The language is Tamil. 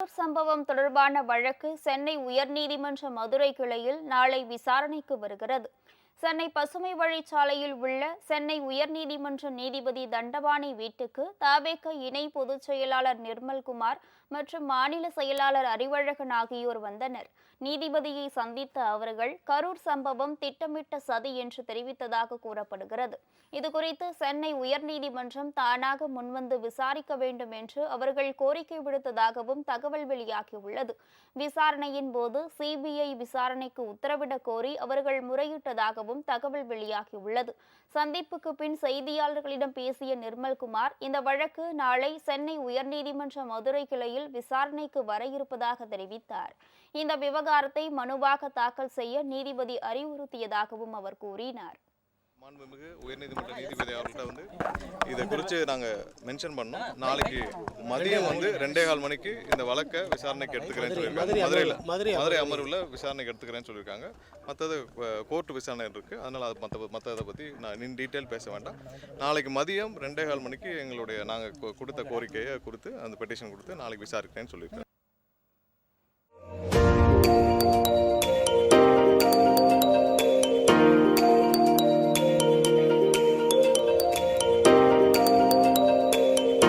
சம்பவம் தொடர்பான வழக்கு சென்னை உயர்நீதிமன்ற மதுரை கிளையில் நாளை விசாரணைக்கு வருகிறது. சென்னை பசுமை வழிச்சாலையில் உள்ள சென்னை உயர்நீதிமன்ற நீதிபதி தண்டபாணி வீட்டுக்கு தவேக இணை பொதுச் செயலாளர் நிர்மல்குமார் மற்றும் மாநில செயலாளர் அறிவழகன் ஆகியோர் வந்தனர். நீதிபதியை சந்தித்த அவர்கள் கரூர் சம்பவம் திட்டமிட்ட சதி என்று தெரிவித்ததாக கூறப்படுகிறது. இதுகுறித்து சென்னை உயர்நீதிமன்றம் தானாக முன்வந்து விசாரிக்க வேண்டும் என்று அவர்கள் கோரிக்கை விடுத்ததாகவும் தகவல் வெளியாகியுள்ளது. விசாரணையின் போது சிபிஐ விசாரணைக்கு உத்தரவிடக் கோரி அவர்கள் முறையிட்டதாகவும் தகவல் வெளியாகியுள்ளது. சந்திப்புக்கு பின் செய்தியாளர்களிடம் பேசிய நிர்மல்குமார், இந்த வழக்கு நாளை சென்னை உயர்நீதிமன்ற மதுரை கிளையில் விசாரணைக்கு வர இருப்பதாக தெரிவித்தார். இந்த விவகாரத்தை மனுவாக தாக்கல் செய்ய நீதிபதி அறிவுறுத்தியதாகவும் அவர் கூறினார். மாண்புமிகு உயர்நீதிமன்ற நீதிபதி அவர்கள்ட்ட இதை குறித்து நாங்கள் மென்ஷன் பண்ணோம். நாளைக்கு மதியம் 2:15 மணிக்கு இந்த வழக்கை விசாரணைக்கு எடுத்துக்கிறேன்னு சொல்லியிருக்காங்க. மதுரை அமர்வில் விசாரணைக்கு எடுத்துக்கிறேன்னு சொல்லியிருக்காங்க. மற்றது கோர்ட் விசாரணை இருக்குது. அதனால் அது மற்றதை பற்றி நான் டீட்டெயில் பேச வேண்டாம். நாளைக்கு மதியம் 2:15 மணிக்கு நாங்கள் கொடுத்த கோரிக்கையை கொடுத்து அந்த பெட்டிஷன் கொடுத்து நாளைக்கு விசாரிக்கிறேன்னு சொல்லியிருக்காங்க.